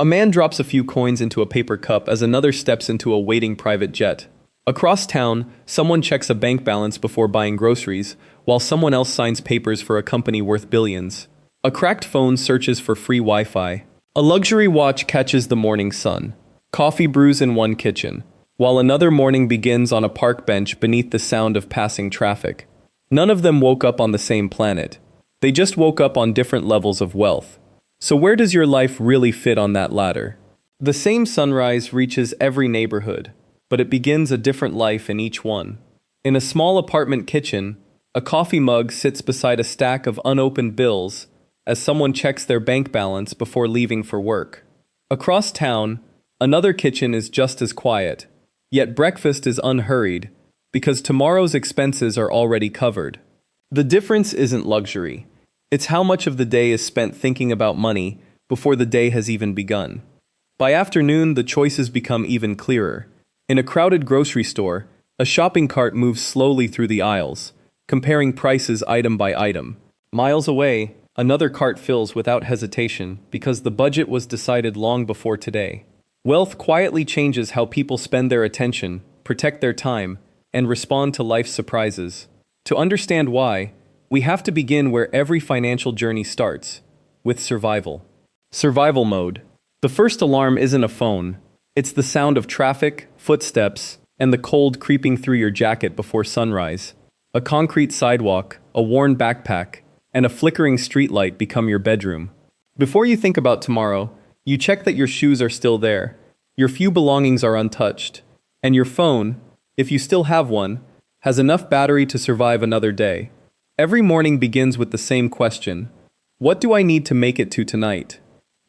A man drops a few coins into a paper cup as another steps into a waiting private jet. Across town, someone checks a bank balance before buying groceries, while someone else signs papers for a company worth billions. A cracked phone searches for free Wi-Fi. A luxury watch catches the morning sun. Coffee brews in one kitchen, while another morning begins on a park bench beneath the sound of passing traffic. None of them woke up on the same planet. They just woke up on different levels of wealth. So where does your life really fit on that ladder? The same sunrise reaches every neighborhood, but it begins a different life in each one. In a small apartment kitchen, a coffee mug sits beside a stack of unopened bills as someone checks their bank balance before leaving for work. Across town, another kitchen is just as quiet, yet breakfast is unhurried because tomorrow's expenses are already covered. The difference isn't luxury. It's how much of the day is spent thinking about money before the day has even begun. By afternoon, the choices become even clearer. In a crowded grocery store, a shopping cart moves slowly through the aisles, comparing prices item by item. Miles away, another cart fills without hesitation because the budget was decided long before today. Wealth quietly changes how people spend their attention, protect their time, and respond to life's surprises. To understand why, we have to begin where every financial journey starts, with survival. Survival mode. The first alarm isn't a phone. It's the sound of traffic, footsteps, and the cold creeping through your jacket before sunrise. A concrete sidewalk, a worn backpack, and a flickering streetlight become your bedroom. Before you think about tomorrow, you check that your shoes are still there, your few belongings are untouched, and your phone, if you still have one, has enough battery to survive another day. Every morning begins with the same question: what do I need to make it to tonight?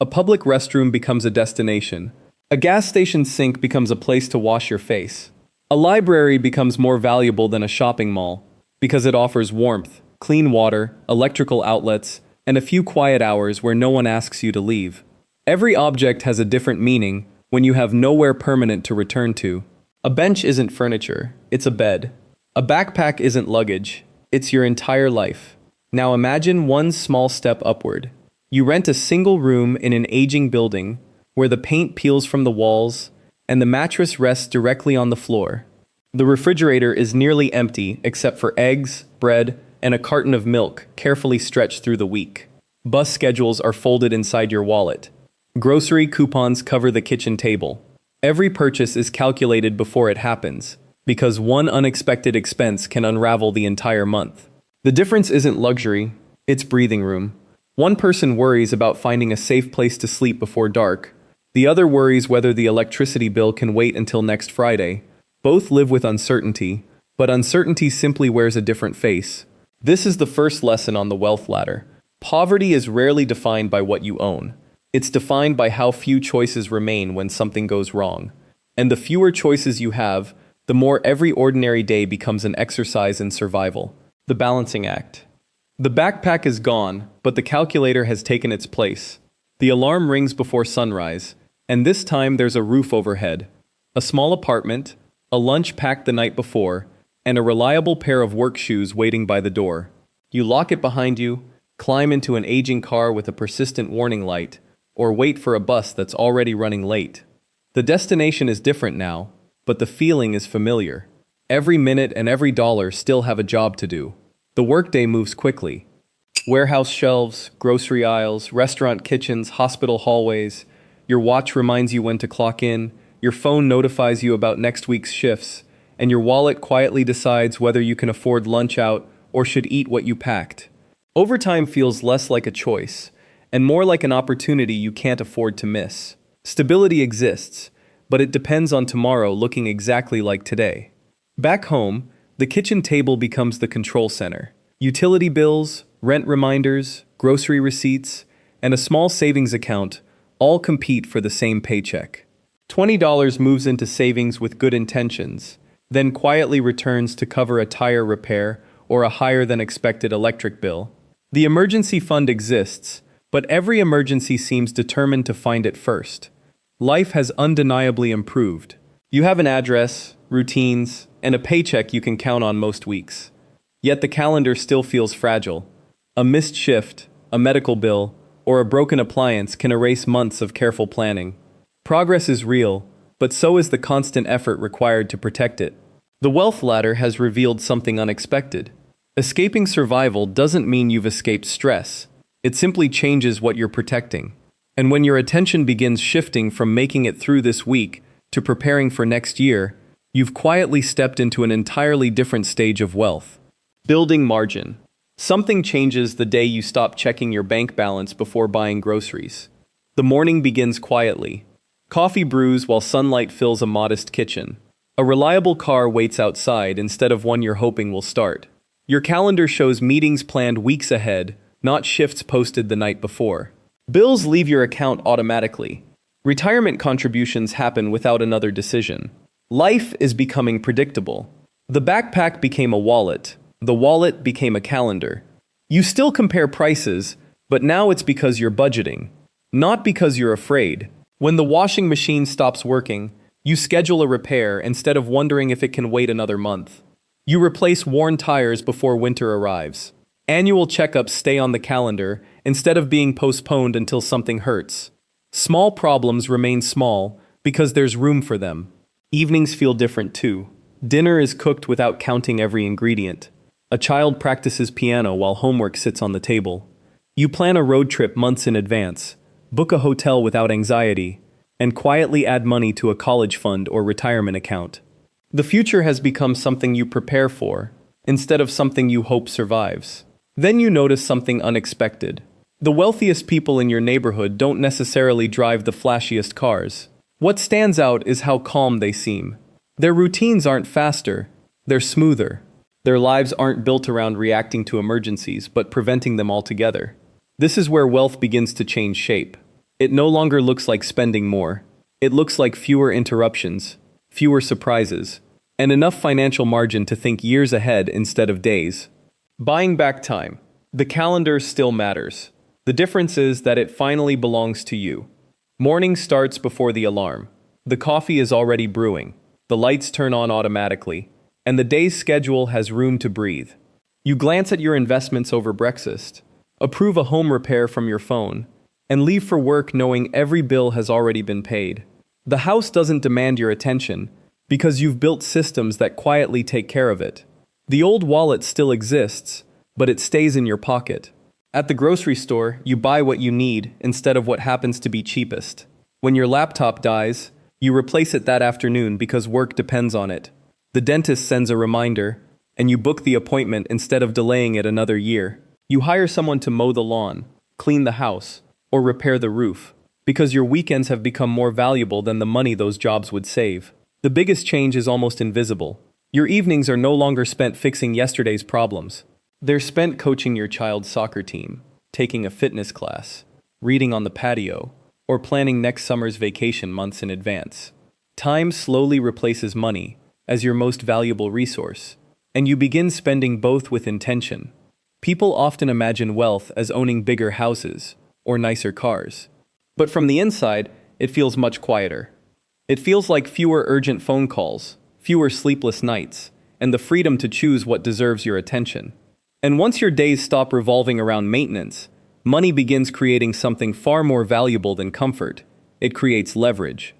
A public restroom becomes a destination. A gas station sink becomes a place to wash your face. A library becomes more valuable than a shopping mall because it offers warmth, clean water, electrical outlets, and a few quiet hours where no one asks you to leave. Every object has a different meaning when you have nowhere permanent to return to. A bench isn't furniture, it's a bed. A backpack isn't luggage, it's your entire life. Now imagine one small step upward. You rent a single room in an aging building where the paint peels from the walls and the mattress rests directly on the floor. The refrigerator is nearly empty except for eggs, bread, and a carton of milk carefully stretched through the week. Bus schedules are folded inside your wallet. Grocery coupons cover the kitchen table. Every purchase is calculated before it happens, because one unexpected expense can unravel the entire month. The difference isn't luxury, it's breathing room. One person worries about finding a safe place to sleep before dark. The other worries whether the electricity bill can wait until next Friday. Both live with uncertainty, but uncertainty simply wears a different face. This is the first lesson on the wealth ladder. Poverty is rarely defined by what you own. It's defined by how few choices remain when something goes wrong. And the fewer choices you have, the more every ordinary day becomes an exercise in survival. The balancing act. The backpack is gone, but the calculator has taken its place. The alarm rings before sunrise, and this time there's a roof overhead, a small apartment, a lunch packed the night before, and a reliable pair of work shoes waiting by the door. You lock it behind you, climb into an aging car with a persistent warning light, or wait for a bus that's already running late. The destination is different now, but the feeling is familiar. Every minute and every dollar still have a job to do. The workday moves quickly. Warehouse shelves, grocery aisles, restaurant kitchens, hospital hallways. Your watch reminds you when to clock in, your phone notifies you about next week's shifts, and your wallet quietly decides whether you can afford lunch out or should eat what you packed. Overtime feels less like a choice, and more like an opportunity you can't afford to miss. Stability exists, but it depends on tomorrow looking exactly like today. Back home, the kitchen table becomes the control center. Utility bills, rent reminders, grocery receipts, and a small savings account all compete for the same paycheck. $20 moves into savings with good intentions, then quietly returns to cover a tire repair or a higher than expected electric bill. The emergency fund exists, but every emergency seems determined to find it first. Life has undeniably improved. You have an address, routines, and a paycheck you can count on most weeks. Yet the calendar still feels fragile. A missed shift, a medical bill, or a broken appliance can erase months of careful planning. Progress is real, but so is the constant effort required to protect it. The wealth ladder has revealed something unexpected. Escaping survival doesn't mean you've escaped stress. It simply changes what you're protecting. And when your attention begins shifting from making it through this week to preparing for next year, you've quietly stepped into an entirely different stage of wealth. Building margin. Something changes the day you stop checking your bank balance before buying groceries. The morning begins quietly. Coffee brews while sunlight fills a modest kitchen. A reliable car waits outside instead of one you're hoping will start. Your calendar shows meetings planned weeks ahead, not shifts posted the night before. Bills leave your account automatically. Retirement contributions happen without another decision. Life is becoming predictable. The backpack became a wallet. The wallet became a calendar. You still compare prices, but now it's because you're budgeting, not because you're afraid. When the washing machine stops working, you schedule a repair instead of wondering if it can wait another month. You replace worn tires before winter arrives. Annual checkups stay on the calendar instead of being postponed until something hurts. Small problems remain small because there's room for them. Evenings feel different too. Dinner is cooked without counting every ingredient. A child practices piano while homework sits on the table. You plan a road trip months in advance, book a hotel without anxiety, and quietly add money to a college fund or retirement account. The future has become something you prepare for, instead of something you hope survives. Then you notice something unexpected. The wealthiest people in your neighborhood don't necessarily drive the flashiest cars. What stands out is how calm they seem. Their routines aren't faster, they're smoother. Their lives aren't built around reacting to emergencies, but preventing them altogether. This is where wealth begins to change shape. It no longer looks like spending more. It looks like fewer interruptions, fewer surprises, and enough financial margin to think years ahead instead of days. Buying back time. The calendar still matters. The difference is that it finally belongs to you. Morning starts before the alarm. The coffee is already brewing. The lights turn on automatically, and the day's schedule has room to breathe. You glance at your investments over breakfast, approve a home repair from your phone, and leave for work knowing every bill has already been paid. The house doesn't demand your attention because you've built systems that quietly take care of it. The old wallet still exists, but it stays in your pocket. At the grocery store, you buy what you need instead of what happens to be cheapest. When your laptop dies, you replace it that afternoon because work depends on it. The dentist sends a reminder, and you book the appointment instead of delaying it another year. You hire someone to mow the lawn, clean the house, or repair the roof, because your weekends have become more valuable than the money those jobs would save. The biggest change is almost invisible. Your evenings are no longer spent fixing yesterday's problems. They're spent coaching your child's soccer team, taking a fitness class, reading on the patio, or planning next summer's vacation months in advance. Time slowly replaces money as your most valuable resource, and you begin spending both with intention. People often imagine wealth as owning bigger houses or nicer cars. But from the inside, it feels much quieter. It feels like fewer urgent phone calls, fewer sleepless nights, and the freedom to choose what deserves your attention. And once your days stop revolving around maintenance, money begins creating something far more valuable than comfort. It creates leverage.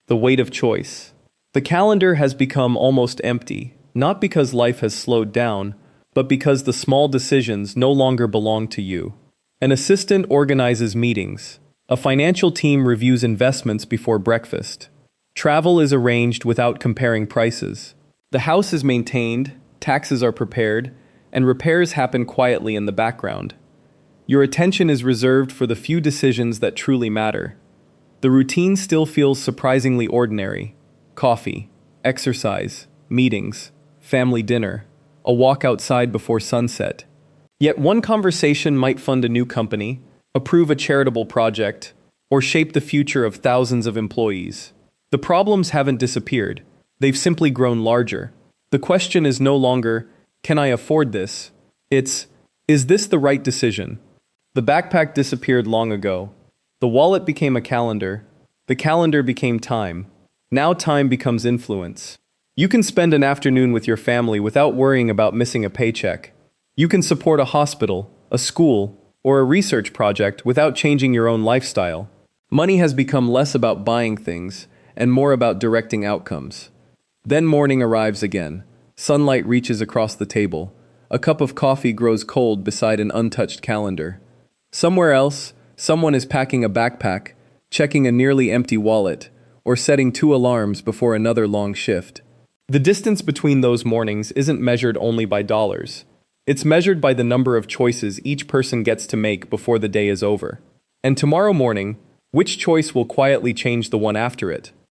The weight of choice. The calendar has become almost empty, not because life has slowed down, but because the small decisions no longer belong to you. An assistant organizes meetings. A financial team reviews investments before breakfast. Travel is arranged without comparing prices. The house is maintained, taxes are prepared, and repairs happen quietly in the background. Your attention is reserved for the few decisions that truly matter. The routine still feels surprisingly ordinary. Coffee, exercise, meetings, family dinner, a walk outside before sunset. Yet one conversation might fund a new company, approve a charitable project, or shape the future of thousands of employees. The problems haven't disappeared. They've simply grown larger. The question is no longer, can I afford this? It's, is this the right decision? The backpack disappeared long ago. The wallet became a calendar. The calendar became time. Now time becomes influence. You can spend an afternoon with your family without worrying about missing a paycheck. You can support a hospital, a school, or a research project without changing your own lifestyle. Money has become less about buying things and more about directing outcomes. Then morning arrives again. Sunlight reaches across the table. A cup of coffee grows cold beside an untouched calendar. Somewhere else, someone is packing a backpack, checking a nearly empty wallet, or setting 2 alarms before another long shift. The distance between those mornings isn't measured only by dollars. It's measured by the number of choices each person gets to make before the day is over. And tomorrow morning, which choice will quietly change the one after it?